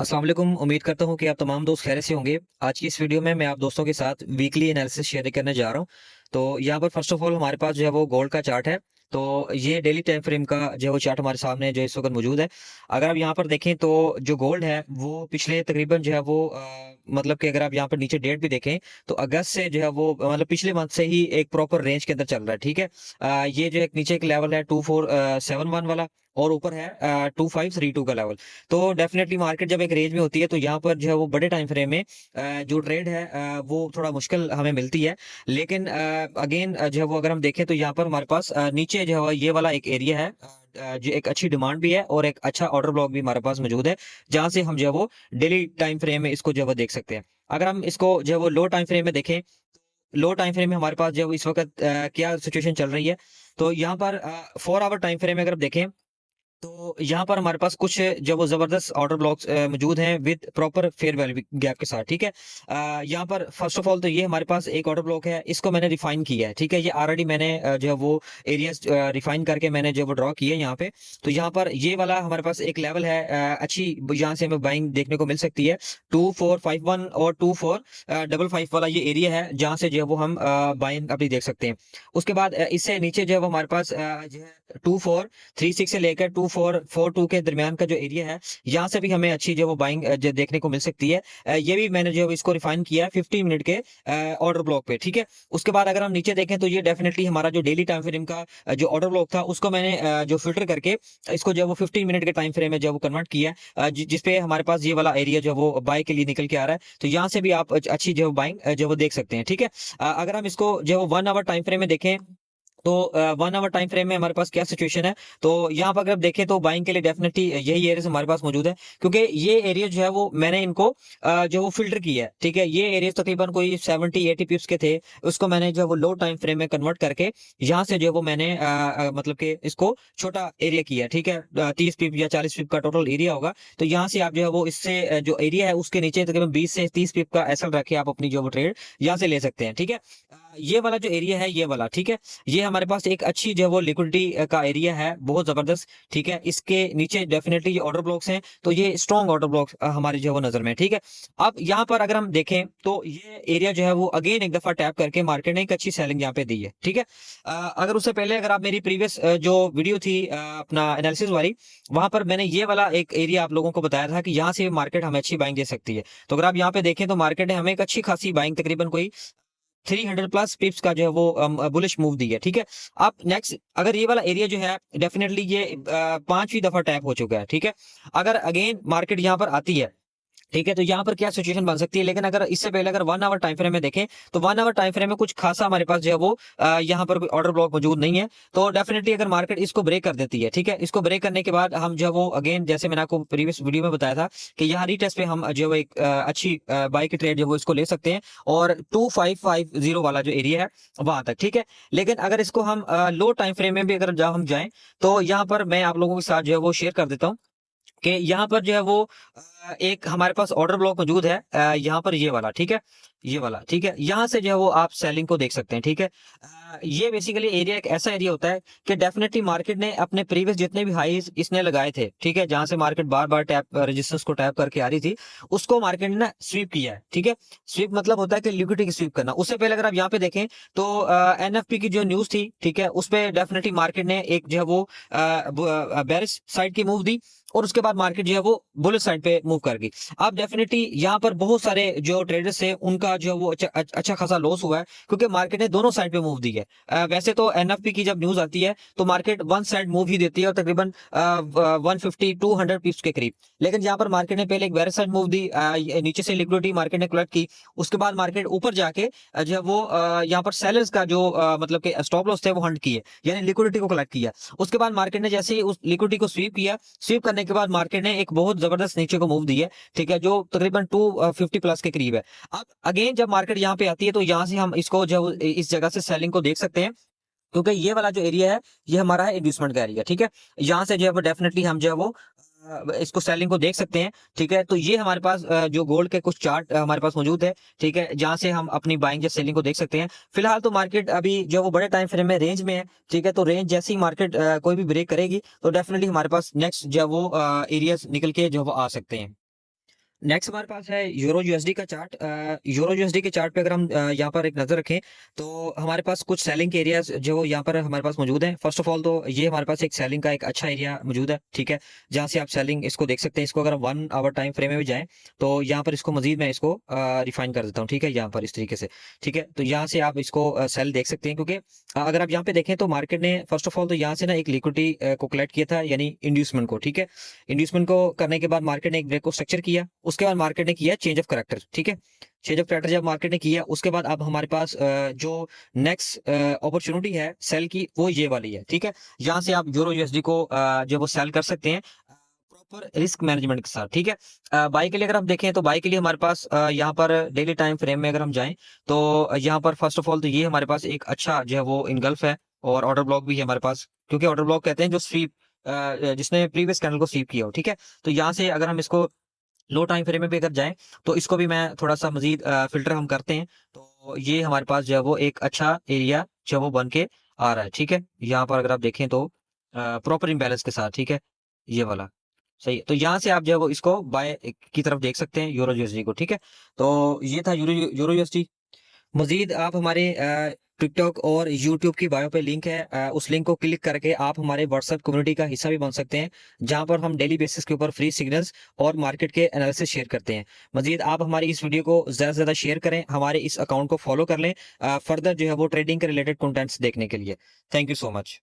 अस्सलाम वालेकुम। उम्मीद करता हूँ कि आप तमाम दोस्त खैरियत से होंगे। आज की इस वीडियो में मैं आप दोस्तों के साथ वीकली एनालिसिस शेयर करने जा रहा हूँ। तो यहाँ पर फर्स्ट ऑफ ऑल हमारे पास जो है वो गोल्ड का चार्ट है। तो ये डेली टाइम फ्रेम का जो है वो चार्ट हमारे सामने जो इस वक्त मौजूद है। अगर आप यहाँ पर देखें तो जो गोल्ड है वो पिछले तकरीबन जो है वो मतलब कि अगर आप यहाँ पर नीचे डेट भी देखें तो अगस्त से जो है वो मतलब पिछले मंथ से ही एक प्रॉपर रेंज के अंदर चल रहा है। ठीक है। ये जो एक नीचे एक लेवल है 2471 वाला और ऊपर है 2532 का लेवल। तो डेफिनेटली मार्केट जब एक रेंज में होती है तो यहाँ पर जो है वो बड़े टाइम फ्रेम में जो ट्रेड है वो थोड़ा मुश्किल हमें मिलती है। लेकिन अगेन जो है वो अगर हम देखें तो यहाँ पर हमारे पास नीचे जो है ये वाला एक एरिया है, जो एक अच्छी डिमांड भी है और एक अच्छा ऑर्डर ब्लॉक भी हमारे पास मौजूद है, जहां से हम जो है वो डेली टाइम फ्रेम में इसको जो है वो देख सकते हैं। अगर हम इसको जो है वो लो टाइम फ्रेम में देखें, लो टाइम फ्रेम में हमारे पास जो है वो इस वक्त क्या सिचुएशन चल रही है। तो यहाँ पर 4 आवर टाइम फ्रेम में अगर आप देखें तो यहाँ पर हमारे पास कुछ जो वो जबरदस्त ऑर्डर ब्लॉक्स मौजूद हैं with proper fair value gap के साथ। ठीक है। यहाँ पर फर्स्ट ऑफ ऑल तो ये हमारे पास एक ऑर्डर ब्लॉक है, इसको मैंने रिफाइन किया है। ठीक है। ये ऑलरेडी मैंने जो है वो एरियाज रिफाइन करके मैंने जो वो ड्रॉ किया है यहाँ पे। तो यहाँ पर ये वाला हमारे पास एक लेवल है अच्छी, यहाँ से हमें बाइंग देखने को मिल सकती है। 2451 और 2455 वाला ये एरिया है जहाँ से जो है वो हम बाइंग अपनी देख सकते हैं। उसके बाद इससे नीचे जो है वो हमारे पास जो है 2436 से लेकर 2442 के दरमियान का जो एरिया है, यहाँ से भी हमें अच्छी जो वो बाइंग जो देखने को मिल सकती है। ये भी मैंने जो इसको रिफाइन किया है 15 मिनट के ऑर्डर ब्लॉक पे। ठीक है। उसके बाद अगर हम नीचे देखें तो ये डेफिनेटली हमारा जो डेली टाइम फ्रेम का जो ऑर्डर ब्लॉक था उसको मैंने जो फिल्टर करके इसको जो वो 15 मिनट के टाइम फ्रेम में जो वो कन्वर्ट किया है, जिसपे हमारे पास ये वाला एरिया जो वो बाय के लिए निकल के आ रहा है। तो यहाँ से भी आप अच्छी जो बाइंग जो वो देख सकते हैं। ठीक है। अगर हम इसको जो 1 आवर टाइम फ्रेम में देखें तो 1 आवर टाइम फ्रेम में हमारे पास क्या सिचुएशन है। तो यहाँ पर अगर आप देखें तो बाइंग के लिए डेफिनेटली यही एरिया हमारे पास मौजूद है, क्योंकि ये एरिया जो है वो मैंने इनको जो वो फिल्टर किया है। ठीक है। ये एरिया तकरीबन कोई 70-80 पिप्स के थे, उसको मैंने जो है वो लो टाइम फ्रेम में कन्वर्ट करके यहाँ से जो है वो मैंने मतलब कि इसको छोटा एरिया किया है। ठीक है। 30 पिप या 40 पिप का टोटल एरिया होगा। तो यहाँ से आप जो है वो इससे जो एरिया है उसके नीचे तकरीबन 20 से 30 पिप का एसएल रखे आप अपनी जो वो ट्रेड यहाँ से ले सकते हैं। ठीक है। ये वाला जो एरिया है ये वाला, ठीक है, ये हमारे पास एक अच्छी जो है वो लिक्विडिटी का एरिया है, बहुत जबरदस्त। ठीक है। इसके नीचे डेफिनेटली ये ऑर्डर ब्लॉक्स हैं, तो ये स्ट्रॉन्ग ऑर्डर ब्लॉक्स हमारे जो है वो नजर में है। ठीक है। अब यहाँ पर अगर हम देखें तो ये एरिया जो है वो अगेन एक दफा टैप करके मार्केट ने एक अच्छी सेलिंग यहाँ पे दी है। ठीक है। अगर उससे पहले अगर आप मेरी प्रीवियस जो वीडियो थी अपना एनालिसिस वाली, वहां पर मैंने ये वाला एक एरिया आप लोगों को बताया था कि यहाँ से मार्केट हमें अच्छी बाइंग दे सकती है। तो अगर आप यहाँ पे देखें तो मार्केट ने हमें एक अच्छी खासी बाइंग तकरीबन कोई 300 प्लस पिप्स का जो है वो बुलिश मूव दी है। ठीक है। अब नेक्स्ट अगर ये वाला एरिया जो है डेफिनेटली ये 5वीं दफा टैप हो चुका है। ठीक है। अगर अगेन मार्केट यहाँ पर आती है, ठीक है, तो यहाँ पर क्या सिचुएशन बन सकती है। लेकिन अगर इससे पहले अगर 1 आवर टाइम फ्रेम में देखें तो 1 आवर टाइम फ्रेम में कुछ खासा हमारे पास जो है वो यहाँ पर कोई ऑर्डर ब्लॉक मौजूद नहीं है। तो डेफिनेटली अगर मार्केट इसको ब्रेक कर देती है, ठीक है, इसको ब्रेक करने के बाद हम जो है वो अगेन जैसे मैंने आपको प्रीवियस वीडियो में बताया था कि यहाँ रीटेस्ट पे हम जो है एक अच्छी बाई की ट्रेड जो वो इसको ले सकते हैं, और 2550 वाला जो एरिया है वहां तक। ठीक है। लेकिन अगर इसको हम लो टाइम फ्रेम में भी अगर जब हम जाएं तो यहाँ पर मैं आप लोगों के साथ जो है वो शेयर कर देता हूँ कि यहाँ पर जो है वो एक हमारे पास ऑर्डर ब्लॉक मौजूद है यहाँ पर ये वाला। ठीक है। ये वाला, ठीक है, यहाँ से जो है वो आप सेलिंग को देख सकते हैं। ठीक है। ये बेसिकली एरिया एक ऐसा एरिया होता है कि डेफिनेटली मार्केट ने अपने प्रीवियस जितने भी हाईज इसने लगाए थे, ठीक है, जहां से मार्केट बार बार टैप रेजिस्टेंस को टैप करके आ रही थी, उसको मार्केट ने ना स्वीप किया है। ठीक है। स्वीप मतलब होता है कि लिक्विडिटी की स्वीप करना। उससे पहले अगर आप यहाँ पे देखें तो एनएफपी की जो न्यूज थी, ठीक है, उस पर डेफिनेटली मार्केट ने एक जो है वो बेरिश साइड की मूव दी, और उसके बाद मार्केट जो है वो बुलिश साइड पे मूव कर गई। अब डेफिनेटली यहाँ पर बहुत सारे जो ट्रेडर्स है उनका जो है वो अच्छा खासा लॉस हुआ है, क्योंकि मार्केट ने दोनों साइड पे मूव दी है। वैसे तो एनएफपी की जब न्यूज आती है तो मार्केट वन साइड मूव ही देती है, और तकरीबन 150-200 पिप्स के करीब। लेकिन यहाँ पर मार्केट ने पहले एक बेरिश साइड मूव दी, नीचे से लिक्विडिटी मार्केट ने कलेक्ट की, उसके बाद मार्केट ऊपर जाके जो है वो यहाँ पर सेलर्स का जो मतलब कि स्टॉप लॉस थे वो हंट किए, यानी लिक्विडिटी को कलेक्ट किया। उसके बाद मार्केट ने जैसे ही उस लिक्विडिटी को स्वीप किया, स्वीप करने के बाद मार्केट ने एक बहुत जबरदस्त नीचे को मूव दी है, ठीक है, जो तकरीबन 250 प्लस के करीब है। अब अगेन जब मार्केट यहाँ पे आती है तो यहाँ से हम इसको जो इस जगह से सेलिंग को देख सकते हैं, क्योंकि ये वाला जो एरिया है ये हमारा है इन्वेस्टमेंट का एरिया। ठीक है। यहाँ से जो है वो डेफिनेटली हम जो है वो इसको सेलिंग को देख सकते हैं। ठीक है। तो ये हमारे पास जो गोल्ड के कुछ चार्ट हमारे पास मौजूद है, ठीक है, जहां से हम अपनी बाइंग या सेलिंग को देख सकते हैं। फिलहाल तो मार्केट अभी जो वो बड़े टाइम फ्रेम में रेंज में है, ठीक है, तो रेंज जैसे ही मार्केट कोई भी ब्रेक करेगी तो डेफिनेटली हमारे पास नेक्स्ट जो वो एरियाज निकल के जो वो आ सकते हैं। नेक्स्ट हमारे पास है यूरो यूएसडी का चार्ट। यूरो यूएसडी के चार्ट पे अगर हम यहाँ पर एक नजर रखें तो हमारे पास कुछ सेलिंग के एरियाज जो यहाँ पर हमारे पास मौजूद हैं। फर्स्ट ऑफ ऑल तो ये हमारे पास एक सेलिंग का एक अच्छा एरिया मौजूद है, ठीक है, जहाँ से आप सेलिंग इसको देख सकते हैं। इसको अगर हम 1 आवर टाइम फ्रेम में भी जाएं तो यहाँ पर इसको मजीद मैं इसको रिफाइन कर देता हूँ, ठीक है, यहाँ पर इस तरीके से, ठीक है। तो यहाँ से आप इसको सेल देख सकते हैं, क्योंकि अगर आप यहाँ पे देखें तो मार्केट ने फर्स्ट ऑफ ऑल तो यहाँ से ना एक लिक्विडिटी को कलेक्ट किया था, यानी इंड्यूसमेंट को, ठीक है। इंड्यूसमेंट को करने के बाद मार्केट ने एक ब्रेक को स्ट्रक्चर किया, उसके बाद मार्केट ने किया चेंज ऑफ करेक्टर, ठीक है। चेंज ऑफ करेक्टर जब मार्केट ने किया उसके बाद अब हमारे पास जो नेक्स्ट अपॉर्चुनिटी है सेल की वो ये वाली है, ठीक है। यहाँ से आप यूरो यूएसडी को जो वो सेल कर सकते हैं प्रॉपर रिस्क मैनेजमेंट के साथ, ठीक है। बाई के लिए अगर हम देखें तो बाई के लिए हमारे पास यहाँ पर डेली टाइम फ्रेम में अगर हम जाएं तो यहाँ पर फर्स्ट ऑफ ऑल तो ये हमारे पास एक अच्छा जो है वो इनगल्फ है, और ऑर्डर ब्लॉक भी है हमारे पास, क्योंकि ऑर्डर ब्लॉक कहते हैं जो स्वीप जिसने प्रीवियस कैंडल को स्वीप किया हो, ठीक है। तो यहाँ से अगर हम इसको लो टाइम फ्रेम में भी अगर जाएं तो इसको भी मैं थोड़ा सा मजीद फिल्टर हम करते हैं तो ये हमारे पास जो है वो एक अच्छा एरिया जो वो बन के आ रहा है, ठीक है। यहाँ पर अगर आप देखें तो प्रॉपर इम्बैलेंस के साथ, ठीक है, ये वाला सही है। तो यहाँ से आप जो है वो इसको बाय की तरफ देख सकते हैं यूरो यूएसडी को, ठीक है। तो ये था यूरो यूएसडी। मजीद आप हमारे टिकटॉक और यूट्यूब की बायो पे लिंक है, उस लिंक को क्लिक करके आप हमारे व्हाट्सएप कम्युनिटी का हिस्सा भी बन सकते हैं, जहां पर हम डेली बेसिस के ऊपर फ्री सिग्नल्स और मार्केट के एनालिसिस शेयर करते हैं। मजीद आप हमारी इस वीडियो को ज़्यादा से ज़्यादा शेयर करें, हमारे इस अकाउंट को फॉलो कर लें फर्दर जो है वो ट्रेडिंग के रिलेटेड कंटेंट्स देखने के लिए। Thank you so much.